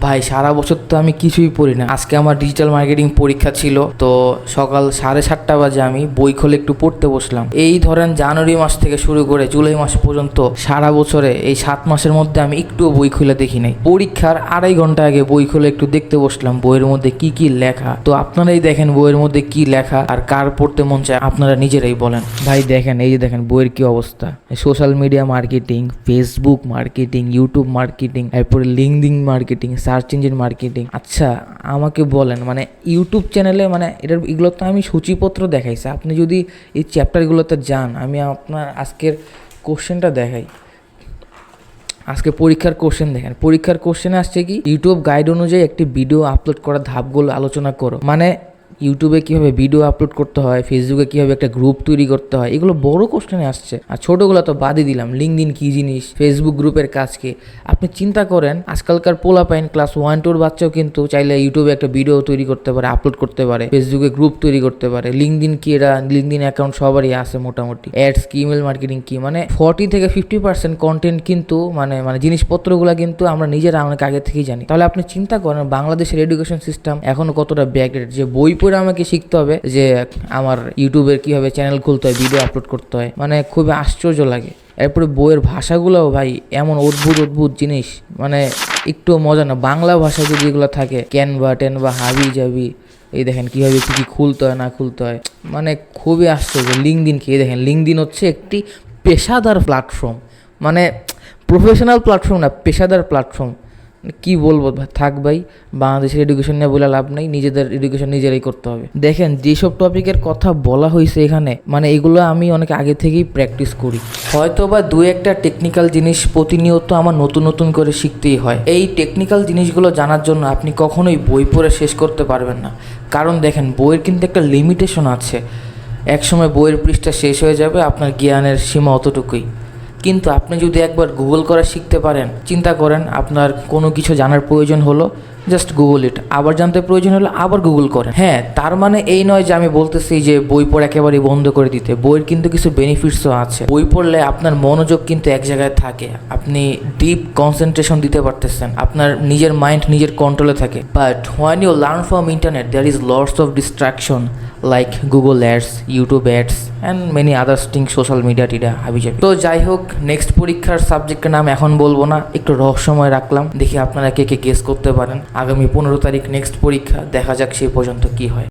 ভাই সারা বছর তো আমি কিছুই পড়ি না। আজকে আমার ডিজিটাল মার্কেটিং পরীক্ষা ছিল, তো সকাল 7:30 বাজে আমি বই খুলে একটু পড়তে বসলাম। এই ধরেন জানুয়ারি মাস থেকে শুরু করে জুলাই মাস পর্যন্ত সারা বছরে এই 7 মাসের মধ্যে আমি একটুও বই খুলে দেখি নাই। পরীক্ষার 2.5 ঘন্টা আগে বই খুলে একটু দেখতে বসলাম বইয়ের মধ্যে কি কি লেখা। তো আপনারাই দেখেন বইয়ের মধ্যে কি লেখা আর কার পড়তে মন চায় আপনারা নিজেরাই বলেন। ভাই দেখেন, এই যে দেখেন বইয়ের কি অবস্থা। Social media marketing, Facebook marketing, YouTube marketing, এরপরে LinkedIn marketing, search engine marketing. আচ্ছা আমাকে বলেন, মানে ইউটিউব চ্যানেলে মানে এগুলো তো আমি সূচিপত্র দেখাইছি। আপনি যদি এই চ্যাপ্টারগুলোতে যান, আমি আপনার আজকের কোশ্চেনটা দেখাই। আজকে পরীক্ষার কোশ্চেন দেখেন। পরীক্ষার কোশ্চেনে আসছে কি, ইউটিউব গাইড অনুযায়ী একটি ভিডিও আপলোড করার ধাপগুলো আলোচনা করো। মানে ইউটিউবে কীভাবে ভিডিও আপলোড করতে হয়, ফেসবুকে কীভাবে একটা গ্রুপ তৈরি করতে হয়, এগুলো বড় কোশ্চেনে আসছে। আর ছোটোগুলো তো বাদই দিলাম, লিঙ্কডিন কী জিনিস, ফেসবুক গ্রুপের কাজ কি। আপনি চিন্তা করেন, আজকালকার পোলাপাইন ক্লাস 1-2 বাচ্চাও কিন্তু চাইলে ইউটিউবে একটা ভিডিও তৈরি করতে পারে, আপলোড করতে পারে, ফেসবুকে গ্রুপ তৈরি করতে পারে। লিঙ্কডিন কি, এরা লিঙ্কডিন অ্যাকাউন্ট সবারই আছে মোটামুটি। অ্যাডস কি, ইমেল মার্কেটিং কি, মানে 40-50% কন্টেন্ট কিন্তু মানে জিনিসপত্রগুলো কিন্তু আমরা নিজেরা অনেক আগে থেকেই জানি। তাহলে আপনি চিন্তা করেন বাংলাদেশের এডুকেশন সিস্টেম এখনো কতটা ব্যাকডেটেড, যে বই পড়ে আমাকে শিখতে হবে যে আমার ইউটিউবের কীভাবে চ্যানেল খুলতে হয়, ভিডিও আপলোড করতে হয়। মানে খুবই আশ্চর্য লাগে। এরপরে বইয়ের ভাষাগুলোও ভাই এমন অদ্ভুত জিনিস, মানে একটু মজা না। বাংলা ভাষায় যদি এগুলো থাকে, ক্যানভা টেনভা হাবি যাবি, এই দেখেন কীভাবে কী খুলতে হয় না খুলতে হয়, মানে খুবই আশ্চর্য। লিঙ্কডিন কি, দেখেন লিঙ্কডিন হচ্ছে একটি পেশাদার প্ল্যাটফর্ম, মানে প্রফেশনাল প্ল্যাটফর্ম না, পেশাদার প্ল্যাটফর্ম। কি বলবো থাক ভাই, বাংলাদেশের এডুকেশন নিয়ে বলে লাভ নেই, নিজেদের এডুকেশন নিজেরাই করতে হবে। দেখেন যেসব টপিকের কথা বলা হয়েছে এখানে, মানে এগুলো আমি অনেক আগে থেকেই প্র্যাকটিস করি। হয়তো বা 2-1টা টেকনিক্যাল জিনিস প্রতিনিয়ত আমার নতুন করে শিখতেই হয়। এই টেকনিক্যাল জিনিসগুলো জানার জন্য আপনি কখনোই বই পড়ে শেষ করতে পারবেন না। কারণ দেখেন বইয়ের কিন্তু একটা লিমিটেশন আছে। একসময় বইয়ের পৃষ্ঠা শেষ হয়ে যাবে, আপনার জ্ঞানের সীমা অতটুকুই। কিন্তু আপনি যদি একবার গুগল করা শিখতে পারেন, চিন্তা করেন আপনার কোনো কিছু জানার প্রয়োজন হলো, জাস্ট গুগল ইট, আবার জানতে প্রয়োজন হলো আবার গুগল করেন। হ্যাঁ, তার মানে এই নয় যে আমি বলতেছি যে বই পড়া একেবারেই বন্ধ করে দিতে। বইয়ের কিন্তু কিছু বেনিফিটসও আছে। বই পড়লে আপনার মনোযোগ কিন্তু এক জায়গায় থাকে, আপনি ডিপ কনসেন্ট্রেশন দিতে পারতেছেন, আপনার নিজের মাইন্ড নিজের কন্ট্রোলে থাকে। But when you learn from internet there is lots of distraction like Google ads, YouTube ads and many others thing, social media টিডা হাবিজাবি। তো যাই হোক, নেক্সট পরীক্ষার সাবজেক্টের নাম এখন বলবো না, একটু রহস্যময় রাখলাম। দেখি আপনারা কে কে গেস করতে পারেন। আগামী 15 তারিখ নেক্সট পরীক্ষা, দেখা যাক সেই পর্যন্ত কি হয়।